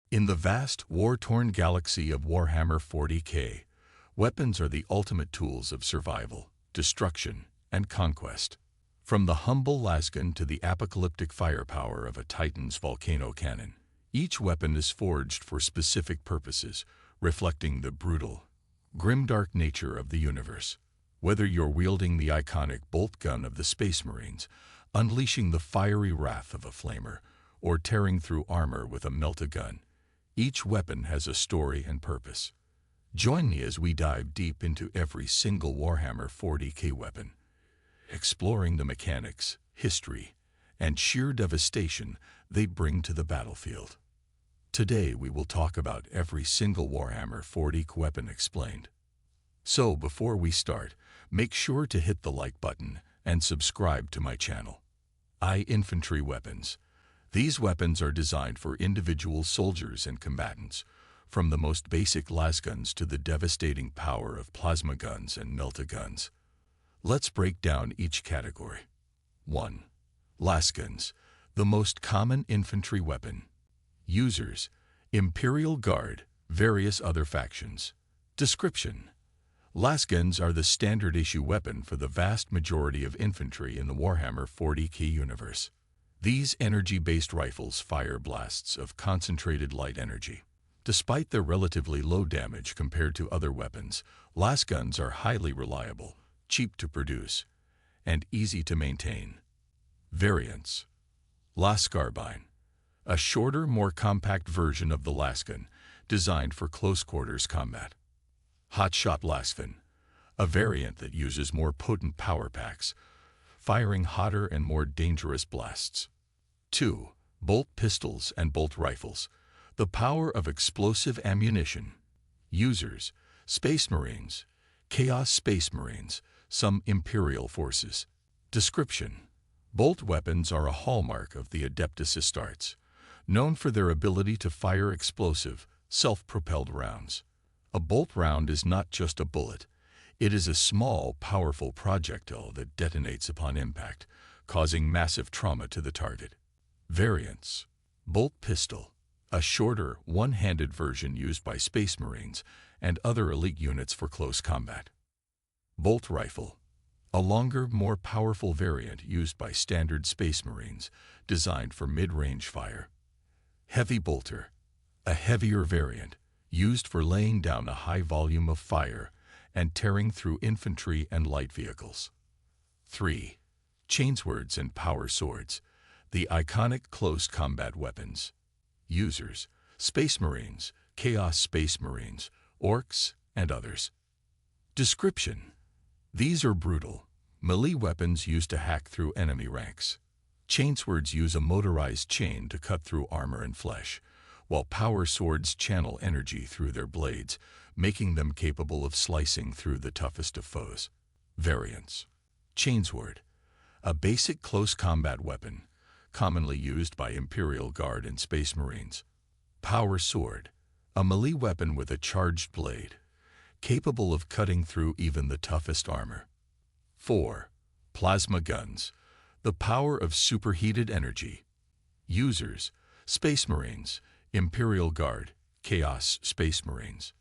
In the vast, war-torn galaxy of Warhammer 40k, weapons are the ultimate tools of survival, destruction, and conquest. From the humble lasgun to the apocalyptic firepower of a Titan's volcano cannon, each weapon is forged for specific purposes, reflecting the brutal, grimdark nature of the universe. Whether you're wielding the iconic bolt gun of the Space Marines, unleashing the fiery wrath of a flamer, or tearing through armor with a melt-a-gun, each weapon has a story and purpose. Join me as we dive deep into every single Warhammer 40k weapon, exploring the mechanics, history, and sheer devastation they bring to the battlefield. Today we will talk about every single Warhammer 40k weapon explained. So before we start, make sure to hit the like button and subscribe to my channel. Infantry weapons. These weapons are designed for individual soldiers and combatants, from the most basic lasguns to the devastating power of plasma guns and melt-a-guns. Let's break down each category. 1. Lasguns, the most common infantry weapon. Users: Imperial Guard, various other factions. Description: lasguns are the standard-issue weapon for the vast majority of infantry in the Warhammer 40k universe. These energy-based rifles fire blasts of concentrated light energy. Despite their relatively low damage compared to other weapons, lasguns are highly reliable, cheap to produce, and easy to maintain. Variants: Lascarbine, a shorter, more compact version of the lasgun, designed for close-quarters combat. Hotshot Lasgun, a variant that uses more potent power packs, firing hotter and more dangerous blasts. 2. Bolt pistols and bolt rifles, the power of explosive ammunition. Users: Space Marines, Chaos Space Marines, some Imperial forces. Description: bolt weapons are a hallmark of the Adeptus Astartes, known for their ability to fire explosive, self-propelled rounds. A bolt round is not just a bullet. It is a small, powerful projectile that detonates upon impact, causing massive trauma to the target. Variants: Bolt Pistol, a shorter, one-handed version used by Space Marines and other elite units for close combat. Bolt Rifle, a longer, more powerful variant used by standard Space Marines, designed for mid-range fire. Heavy Bolter, a heavier variant, used for laying down a high volume of fire and tearing through infantry and light vehicles. 3. Chainswords and Power Swords, the iconic close combat weapons. Users: Space Marines, Chaos Space Marines, Orcs, and others. Description: these are brutal, melee weapons used to hack through enemy ranks. Chainswords use a motorized chain to cut through armor and flesh, while power swords channel energy through their blades, making them capable of slicing through the toughest of foes. Variants: Chainsword, a basic close combat weapon, commonly used by Imperial Guard and Space Marines. Power Sword, a melee weapon with a charged blade, capable of cutting through even the toughest armor. 4. Plasma Guns, the power of superheated energy. Users: Space Marines, Imperial Guard, Chaos Space Marines.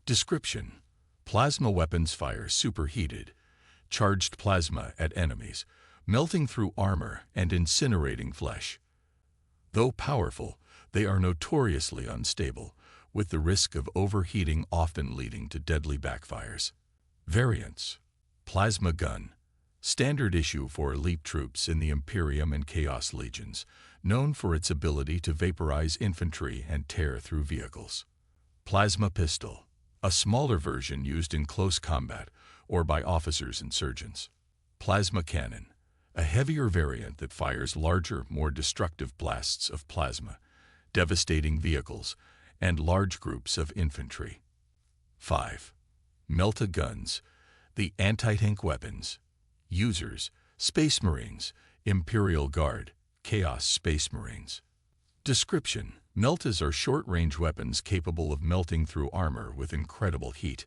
Description: plasma weapons fire superheated, charged plasma at enemies, melting through armor and incinerating flesh. Though powerful, they are notoriously unstable, with the risk of overheating often leading to deadly backfires. Variants: Plasma Gun, standard issue for elite troops in the Imperium and Chaos Legions, known for its ability to vaporize infantry and tear through vehicles. Plasma Pistol, a smaller version used in close combat or by officers and surgeons. Plasma Cannon, a heavier variant that fires larger, more destructive blasts of plasma, devastating vehicles and large groups of infantry. 5. Melt-a-guns, the anti-tank weapons. Users: Space Marines, Imperial Guard, Chaos Space Marines. Description: meltas are short-range weapons capable of melting through armor with incredible heat.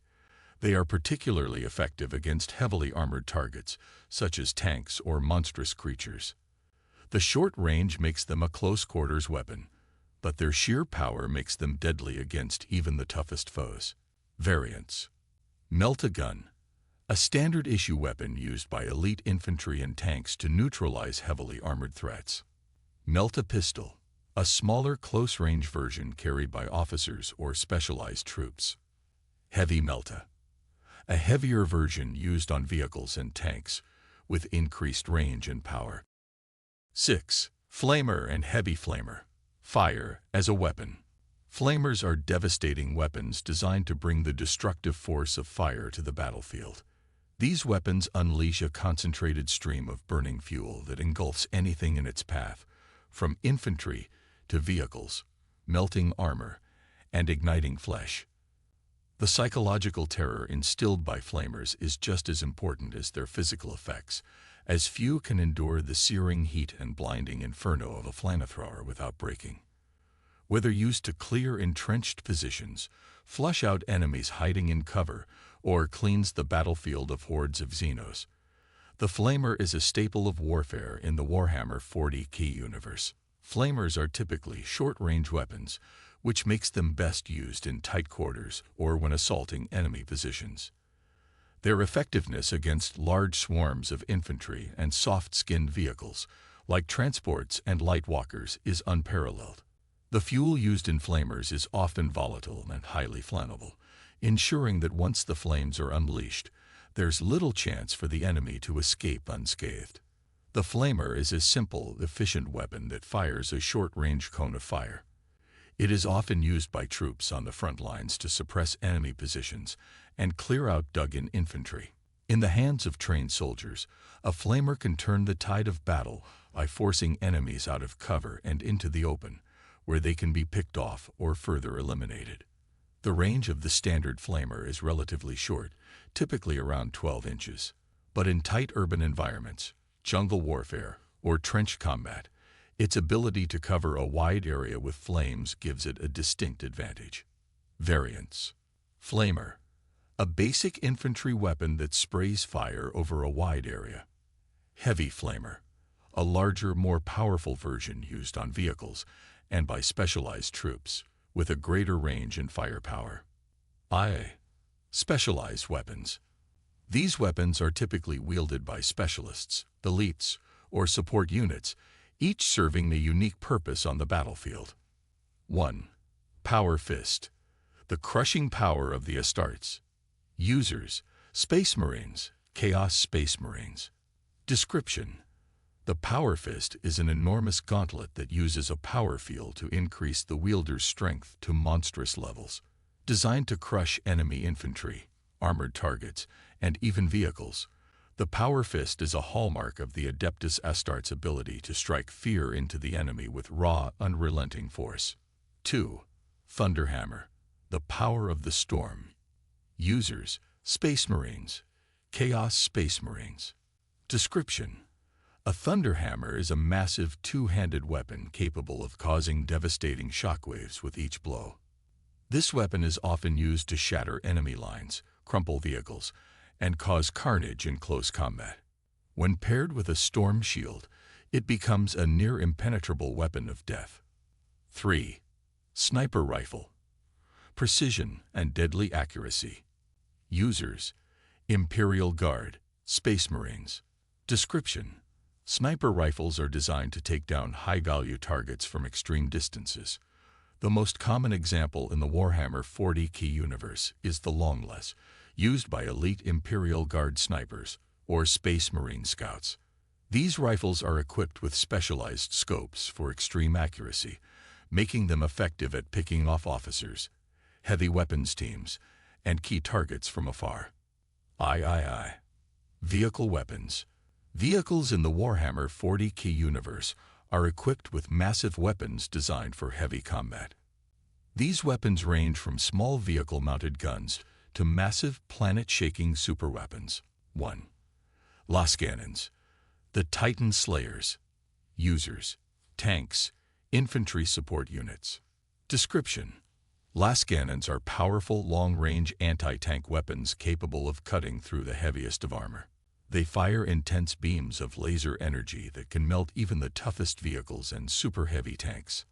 They are particularly effective against heavily armored targets, such as tanks or monstrous creatures. The short range makes them a close-quarters weapon, but their sheer power makes them deadly against even the toughest foes. Variants. Melt-A-Gun, a standard-issue weapon used by elite infantry and tanks to neutralize heavily armored threats. Melt-A-Pistol, a smaller close-range version carried by officers or specialized troops. Heavy Melta, a heavier version used on vehicles and tanks, with increased range and power. 6. Flamer and Heavy Flamer. Fire as a weapon. Flamers are devastating weapons designed to bring the destructive force of fire to the battlefield. These weapons unleash a concentrated stream of burning fuel that engulfs anything in its path, from infantry to vehicles, melting armor, and igniting flesh. The psychological terror instilled by flamers is just as important as their physical effects, as few can endure the searing heat and blinding inferno of a flamethrower without breaking. Whether used to clear entrenched positions, flush out enemies hiding in cover, or cleanse the battlefield of hordes of Xenos, the flamer is a staple of warfare in the Warhammer 40k universe. Flamers are typically short-range weapons, which makes them best used in tight quarters or when assaulting enemy positions. Their effectiveness against large swarms of infantry and soft-skinned vehicles, like transports and light walkers, is unparalleled. The fuel used in flamers is often volatile and highly flammable, ensuring that once the flames are unleashed, there's little chance for the enemy to escape unscathed. The flamer is a simple, efficient weapon that fires a short-range cone of fire. It is often used by troops on the front lines to suppress enemy positions and clear out dug-in infantry. In the hands of trained soldiers, a flamer can turn the tide of battle by forcing enemies out of cover and into the open, where they can be picked off or further eliminated. The range of the standard flamer is relatively short, typically around 12 inches. But in tight urban environments, jungle warfare, or trench combat, its ability to cover a wide area with flames gives it a distinct advantage. Variants. Flamer, a basic infantry weapon that sprays fire over a wide area. Heavy Flamer, a larger, more powerful version used on vehicles and by specialized troops, with a greater range and firepower. Specialized weapons. These weapons are typically wielded by specialists, elites, or support units, each serving a unique purpose on the battlefield. 1. Power Fist, the crushing power of the Astartes. Users: Space Marines, Chaos Space Marines. Description: the Power Fist is an enormous gauntlet that uses a power field to increase the wielder's strength to monstrous levels. Designed to crush enemy infantry, armored targets, and even vehicles, the Power Fist is a hallmark of the Adeptus Astartes' ability to strike fear into the enemy with raw, unrelenting force. 2. Thunderhammer, the power of the storm. Users: Space Marines, Chaos Space Marines. Description: a Thunderhammer is a massive two-handed weapon capable of causing devastating shockwaves with each blow. This weapon is often used to shatter enemy lines, crumple vehicles, and cause carnage in close combat. When paired with a storm shield, it becomes a near-impenetrable weapon of death. 3. Sniper Rifle, precision and deadly accuracy. Users: Imperial Guard, Space Marines. Description: sniper rifles are designed to take down high-value targets from extreme distances. The most common example in the Warhammer 40k universe is the Longless, used by elite Imperial Guard snipers or Space Marine scouts. These rifles are equipped with specialized scopes for extreme accuracy, making them effective at picking off officers, heavy weapons teams, and key targets from afar. Vehicle weapons. Vehicles in the Warhammer 40k universe are equipped with massive weapons designed for heavy combat. These weapons range from small vehicle-mounted guns to massive planet-shaking superweapons. 1. Lascannons, the Titan Slayers. Users: tanks, infantry support units. Description: Lascannons are powerful, long-range anti-tank weapons capable of cutting through the heaviest of armor. They fire intense beams of laser energy that can melt even the toughest vehicles and super-heavy tanks.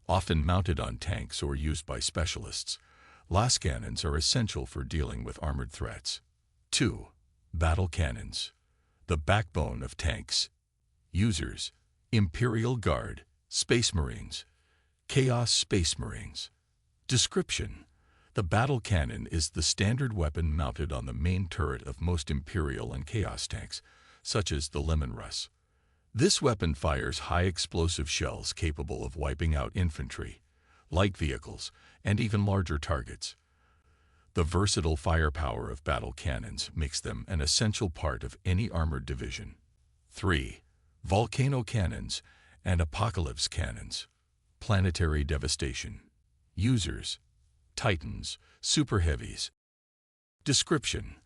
Often mounted on tanks or used by specialists, las cannons are essential for dealing with armored threats. 2. Battle cannons. The backbone of tanks. Users: Imperial Guard, Space Marines, Chaos Space Marines. Description: the battle cannon is the standard weapon mounted on the main turret of most Imperial and Chaos tanks, such as the Lemon Russ. This weapon fires high explosive shells capable of wiping out infantry, light vehicles, and even larger targets. The versatile firepower of battle cannons makes them an essential part of any armored division. 3. Volcano cannons and apocalypse cannons. Planetary devastation. Users: Titans, super heavies. Description: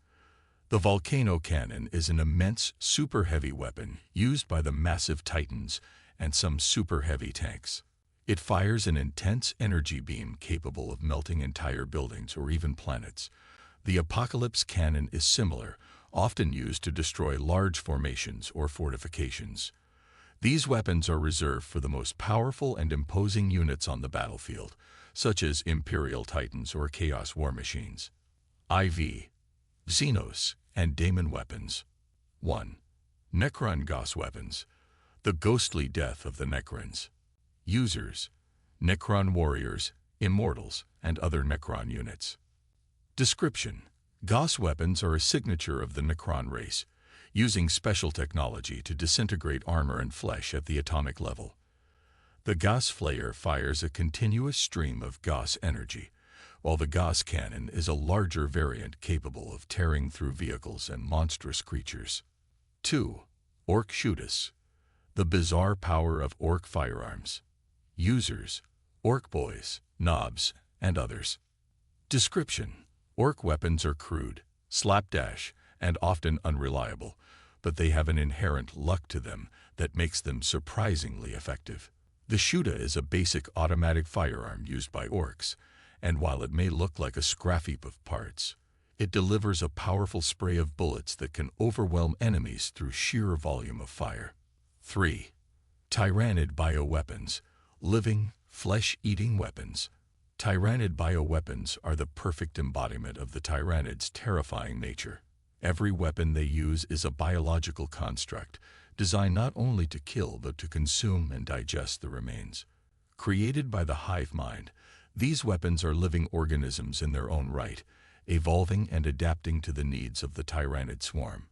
the volcano cannon is an immense super heavy weapon used by the massive Titans and some super heavy tanks. It fires an intense energy beam capable of melting entire buildings or even planets. The apocalypse cannon is similar, often used to destroy large formations or fortifications. These weapons are reserved for the most powerful and imposing units on the battlefield, such as Imperial Titans or Chaos War Machines. IV. Xenos and Daemon weapons. 1. Necron Gauss weapons. The ghostly death of the Necrons. Users: Necron warriors, immortals, and other Necron units. Description: Gauss weapons are a signature of the Necron race, using special technology to disintegrate armor and flesh at the atomic level. The Gauss Flayer fires a continuous stream of Gauss energy, while the Gauss cannon is a larger variant capable of tearing through vehicles and monstrous creatures. 2. Orc Shootus. The bizarre power of orc firearms. Users: Orc boys, knobs, and others. Description: orc weapons are crude, slapdash, and often unreliable, but they have an inherent luck to them that makes them surprisingly effective. The Shuta is a basic automatic firearm used by orcs, and while it may look like a scrap heap of parts, it delivers a powerful spray of bullets that can overwhelm enemies through sheer volume of fire. 3. Tyrannid bioweapons. Living, flesh-eating weapons. Tyrannid bioweapons are the perfect embodiment of the Tyrannid's terrifying nature. Every weapon they use is a biological construct, designed not only to kill but to consume and digest the remains. Created by the hive mind, these weapons are living organisms in their own right, evolving and adapting to the needs of the Tyrannid swarm.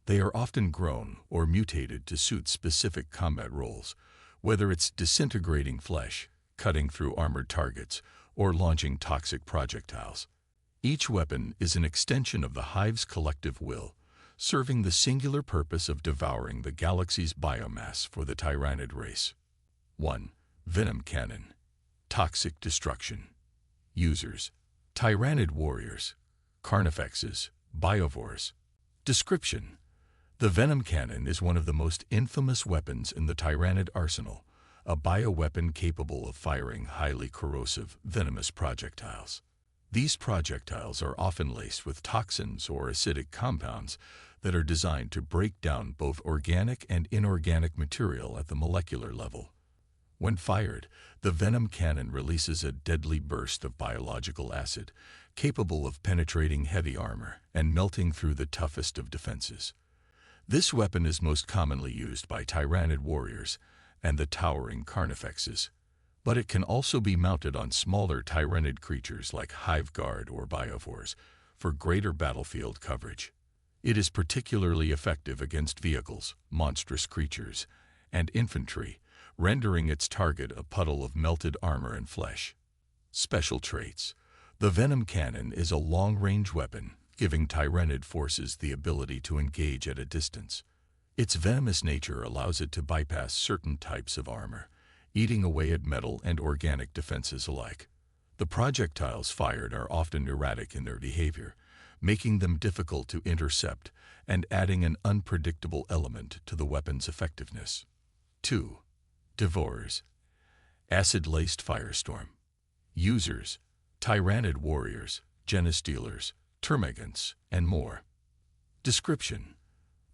They are often grown or mutated to suit specific combat roles, whether it's disintegrating flesh, cutting through armored targets, or launching toxic projectiles. Each weapon is an extension of the hive's collective will, serving the singular purpose of devouring the galaxy's biomass for the Tyrannid race. 1. Venom cannon. Toxic destruction. Users: Tyrannid warriors, carnifexes, biovores. Description: the venom cannon is one of the most infamous weapons in the Tyrannid arsenal, a bioweapon capable of firing highly corrosive, venomous projectiles. These projectiles are often laced with toxins or acidic compounds that are designed to break down both organic and inorganic material at the molecular level. When fired, the venom cannon releases a deadly burst of biological acid, capable of penetrating heavy armor and melting through the toughest of defenses. This weapon is most commonly used by Tyrannid warriors and the towering carnifexes, but it can also be mounted on smaller Tyrannid creatures like Hive Guard or Biovores for greater battlefield coverage. It is particularly effective against vehicles, monstrous creatures, and infantry, rendering its target a puddle of melted armor and flesh. Special traits. The venom cannon is a long-range weapon, giving Tyrannid forces the ability to engage at a distance. Its venomous nature allows it to bypass certain types of armor, eating away at metal and organic defenses alike. The projectiles fired are often erratic in their behavior, making them difficult to intercept and adding an unpredictable element to the weapon's effectiveness. 2. Devourers. Acid-laced firestorm. Users: Tyrannid warriors, Genestealers, Termagants, and more. Description: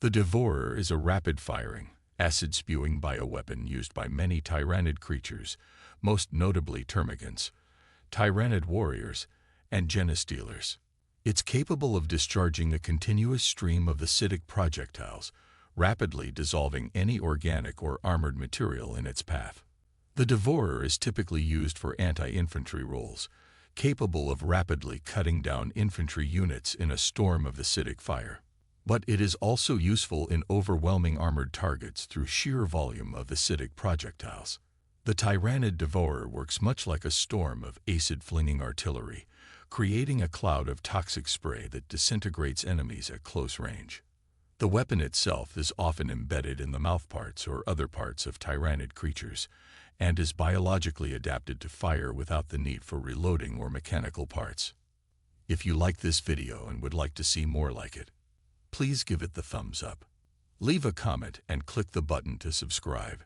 the Devourer is a rapid-firing, acid-spewing bioweapon used by many Tyrannid creatures, most notably termagants, tyrannid warriors, and genostealers. It's capable of discharging a continuous stream of acidic projectiles, rapidly dissolving any organic or armored material in its path. The Devourer is typically used for anti-infantry roles, capable of rapidly cutting down infantry units in a storm of acidic fire. But it is also useful in overwhelming armored targets through sheer volume of acidic projectiles. The Tyrannid Devourer works much like a storm of acid-flinging artillery, creating a cloud of toxic spray that disintegrates enemies at close range. The weapon itself is often embedded in the mouthparts or other parts of tyrannid creatures, and is biologically adapted to fire without the need for reloading or mechanical parts. If you like this video and would like to see more like it, please give it the thumbs up. Leave a comment and click the button to subscribe.